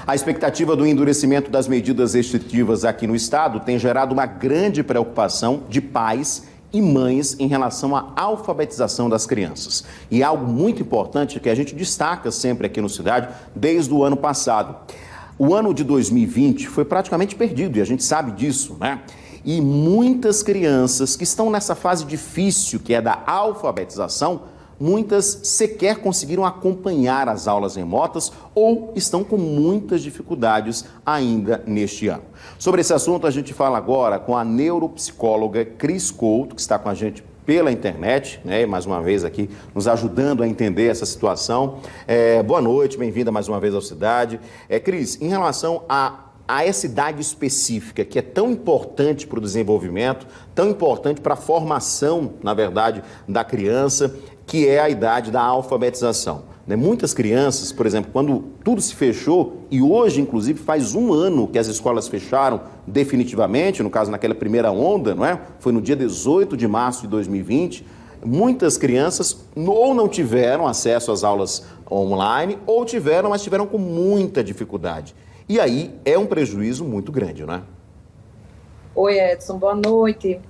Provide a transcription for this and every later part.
A expectativa do endurecimento das medidas restritivas aqui no estado tem gerado uma grande preocupação de pais e mães em relação à alfabetização das crianças. E algo muito importante que a gente destaca sempre aqui no Cidade desde o ano passado. O ano de 2020 foi praticamente perdido e a gente sabe disso, né? E muitas crianças que estão nessa fase difícil, que é da alfabetização, muitas sequer conseguiram acompanhar as aulas remotas ou estão com muitas dificuldades ainda neste ano. Sobre esse assunto, a gente fala agora com a neuropsicóloga Cris Couto, que está com a gente pela internet, né? Mais uma vez aqui nos ajudando a entender essa situação. Boa noite, bem-vinda mais uma vez ao Cidade. Cris, em relação a essa idade específica, que é tão importante para o desenvolvimento, tão importante para a formação, na verdade, da criança, que é a idade da alfabetização. Muitas crianças, por exemplo, quando tudo se fechou, e hoje, inclusive, faz um ano que as escolas fecharam definitivamente, no caso, naquela primeira onda, não é? Foi no dia 18 de março de 2020, muitas crianças ou não tiveram acesso às aulas online, ou tiveram, mas tiveram com muita dificuldade. E aí é um prejuízo muito grande, não é? Oi, Edson, boa noite.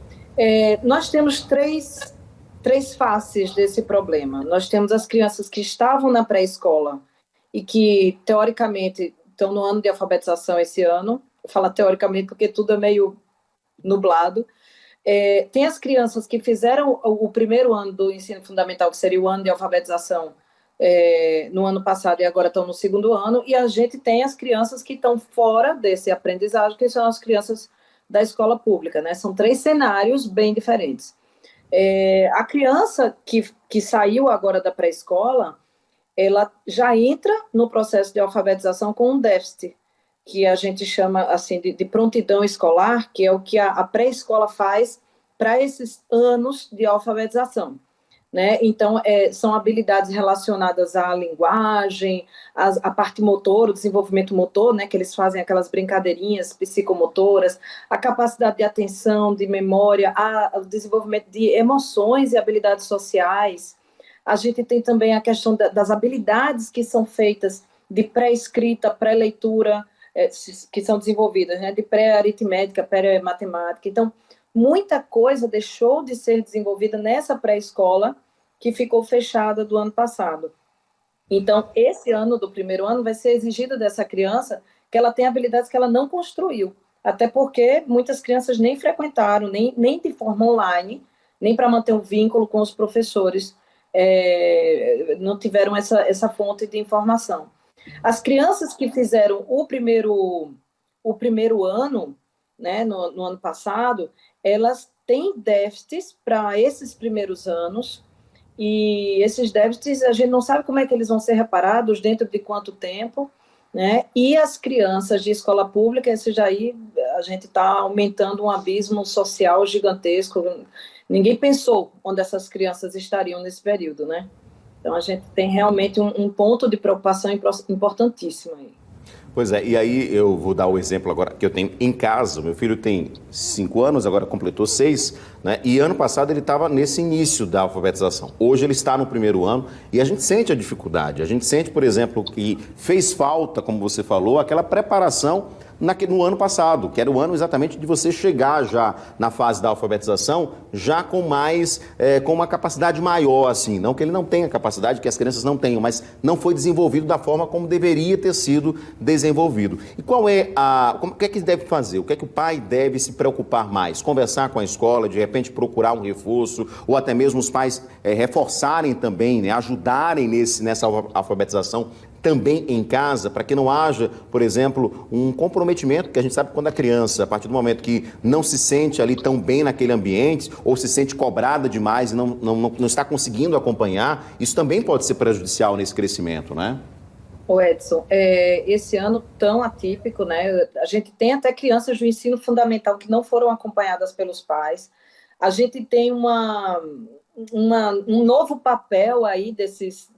Nós temos três faces desse problema. Nós temos as crianças que estavam na pré-escola e que, teoricamente, estão no ano de alfabetização esse ano. Eu falo teoricamente porque tudo é meio nublado. Tem as crianças que fizeram o primeiro ano do ensino fundamental, que seria o ano de alfabetização, no ano passado e agora estão no segundo ano, e a gente tem as crianças que estão fora desse aprendizagem, que são as crianças da escola pública, né? São três cenários bem diferentes. A criança que saiu agora da pré-escola, ela já entra no processo de alfabetização com um déficit, que a gente chama assim de prontidão escolar, que é o que a pré-escola faz para esses anos de alfabetização. Né? Então, são habilidades relacionadas à linguagem, à parte motora, o desenvolvimento motor, né? Que eles fazem aquelas brincadeirinhas psicomotoras, a capacidade de atenção, de memória, o desenvolvimento de emoções e habilidades sociais. A gente tem também a questão das habilidades que são feitas de pré-escrita, pré-leitura, que são desenvolvidas, né? De pré-aritmética, pré-matemática. Então, muita coisa deixou de ser desenvolvida nessa pré-escola que ficou fechada do ano passado. Então, esse ano do primeiro ano vai ser exigido dessa criança que ela tenha habilidades que ela não construiu, até porque muitas crianças nem frequentaram, nem de forma online, nem para manter um vínculo com os professores, não tiveram essa fonte de informação. As crianças que fizeram o primeiro ano, né, no ano passado, elas têm déficits para esses primeiros anos, e esses déficits a gente não sabe como é que eles vão ser reparados, dentro de quanto tempo, né? E as crianças de escola pública, esse já aí a gente está aumentando um abismo social gigantesco. Ninguém pensou onde essas crianças estariam nesse período, né? Então a gente tem realmente um ponto de preocupação importantíssimo aí. Pois é, e aí eu vou dar o exemplo agora que eu tenho em casa. Meu filho tem 5 anos, agora completou 6, né? E ano passado ele estava nesse início da alfabetização. Hoje ele está no primeiro ano e a gente sente a dificuldade. A gente sente, por exemplo, que fez falta, como você falou, aquela preparação no ano passado, que era o ano exatamente de você chegar já na fase da alfabetização, já com com uma capacidade maior, assim. Não que ele não tenha capacidade, que as crianças não tenham, mas não foi desenvolvido da forma como deveria ter sido desenvolvido. E o que é que deve fazer? O que é que o pai deve se preocupar mais? Conversar com a escola, de repente procurar um reforço, ou até mesmo os pais reforçarem também, né, ajudarem nessa alfabetização também em casa, para que não haja, por exemplo, um comprometimento, que a gente sabe que quando a criança, a partir do momento que não se sente ali tão bem naquele ambiente, ou se sente cobrada demais e não está conseguindo acompanhar, isso também pode ser prejudicial nesse crescimento, né? Ô Edson, esse ano tão atípico, né? A gente tem até crianças do ensino fundamental que não foram acompanhadas pelos pais. A gente tem um novo papel aí desses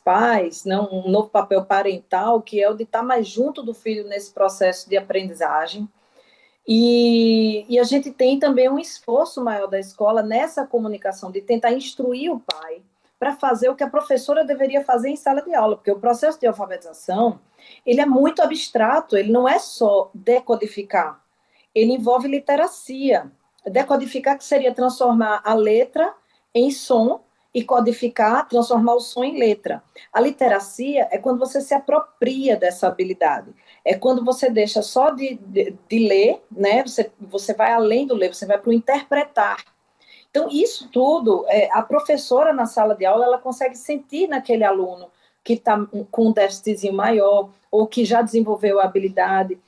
pais, não, um novo papel parental, que é o de estar mais junto do filho nesse processo de aprendizagem. E a gente tem também um esforço maior da escola nessa comunicação, de tentar instruir o pai, para fazer o que a professora deveria fazer em sala de aula, porque o processo de alfabetização, ele é muito abstrato, ele não é só decodificar, ele envolve literacia. Decodificar, que seria transformar a letra em som, e codificar, transformar o som em letra. A literacia é quando você se apropria dessa habilidade. É quando você deixa só de ler, né? Você vai além do ler, você vai para o interpretar. Então, isso tudo, a professora na sala de aula, ela consegue sentir naquele aluno que está com um déficitzinho maior, ou que já desenvolveu a habilidade.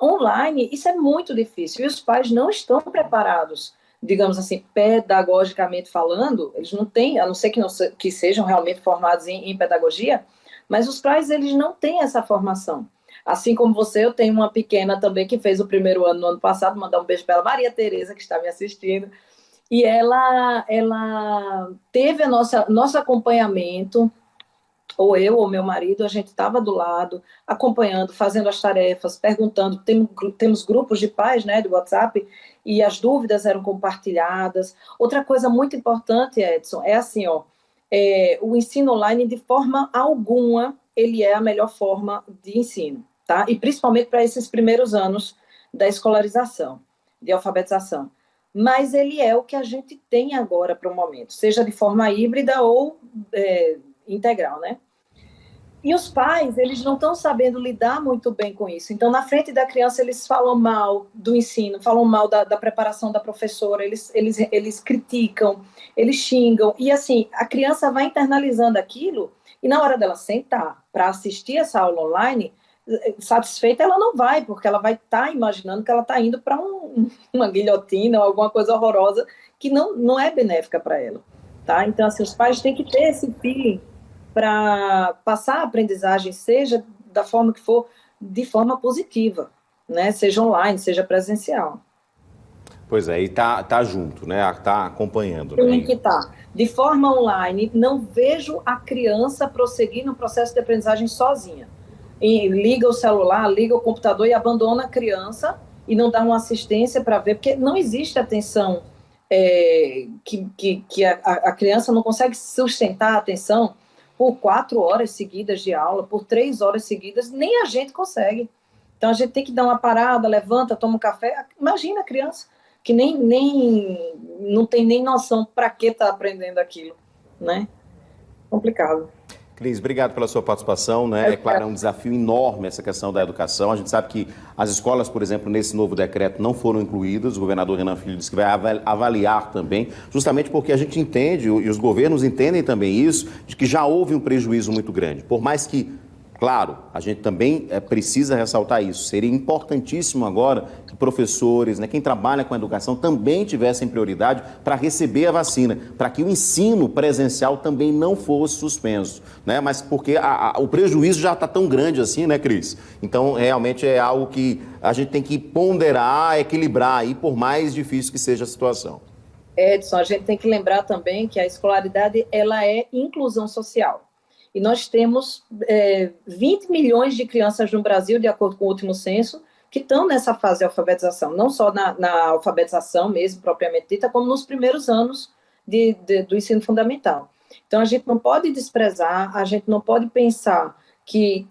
Online, isso é muito difícil, e os pais não estão preparados, digamos assim, pedagogicamente falando, eles não têm, a não ser que sejam realmente formados em pedagogia, mas os pais, eles não têm essa formação. Assim como você, eu tenho uma pequena também que fez o primeiro ano no ano passado, mandar um beijo para ela, Maria Tereza, que está me assistindo, e ela teve nosso acompanhamento, ou eu ou meu marido, a gente estava do lado, acompanhando, fazendo as tarefas, perguntando, temos grupos de pais, né, do WhatsApp, e as dúvidas eram compartilhadas. Outra coisa muito importante, Edson, é assim, o ensino online, de forma alguma, ele é a melhor forma de ensino, tá? E principalmente para esses primeiros anos da escolarização, de alfabetização. Mas ele é o que a gente tem agora para o momento, seja de forma híbrida ou integral, né? E os pais, eles não estão sabendo lidar muito bem com isso. Então, na frente da criança, eles falam mal do ensino, falam mal da preparação da professora, eles criticam, eles xingam. E, assim, a criança vai internalizando aquilo e, na hora dela sentar para assistir essa aula online, satisfeita ela não vai, porque ela vai estar imaginando que ela está indo para uma guilhotina ou alguma coisa horrorosa que não é benéfica para ela. Tá? Então, assim, os pais têm que ter esse feeling para passar a aprendizagem, seja da forma que for, de forma positiva, né? Seja online, seja presencial. Pois é, e tá junto, né? Tá acompanhando. Tem que estar. De forma online, não vejo a criança prosseguir no processo de aprendizagem sozinha. E liga o celular, liga o computador e abandona a criança e não dá uma assistência para ver, porque não existe atenção, que a criança não consegue sustentar a atenção por 4 horas seguidas de aula, por 3 horas seguidas, nem a gente consegue. Então, a gente tem que dar uma parada, levanta, toma um café. Imagina a criança, que não tem nem noção para que está aprendendo aquilo, né? Complicado. Cris, obrigado pela sua participação, né? É claro, é um desafio enorme essa questão da educação. A gente sabe que as escolas, por exemplo, nesse novo decreto não foram incluídas. O governador Renan Filho disse que vai avaliar também, justamente porque a gente entende, e os governos entendem também isso, de que já houve um prejuízo muito grande. Por mais que, claro, a gente também precisa ressaltar isso. Seria importantíssimo agora que professores, né, quem trabalha com a educação, também tivessem prioridade para receber a vacina, para que o ensino presencial também não fosse suspenso, né? Mas porque o prejuízo já está tão grande assim, né, Cris? Então, realmente é algo que a gente tem que ponderar, equilibrar aí, por mais difícil que seja a situação. Edson, a gente tem que lembrar também que a escolaridade, ela é inclusão social. E nós temos 20 milhões de crianças no Brasil, de acordo com o último censo, que estão nessa fase de alfabetização, não só na alfabetização mesmo, propriamente dita, como nos primeiros anos do ensino fundamental. Então, a gente não pode desprezar, a gente não pode pensar que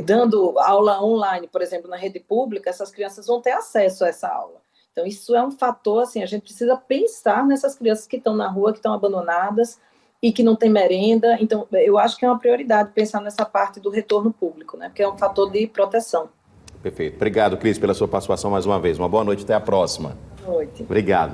dando aula online, por exemplo, na rede pública, essas crianças vão ter acesso a essa aula. Então, isso é um fator, assim, a gente precisa pensar nessas crianças que estão na rua, que estão abandonadas, e que não tem merenda. Então, eu acho que é uma prioridade pensar nessa parte do retorno público, né? Porque é um fator de proteção. Perfeito. Obrigado, Cris, pela sua participação mais uma vez. Uma boa noite, até a próxima. Boa noite. Obrigado.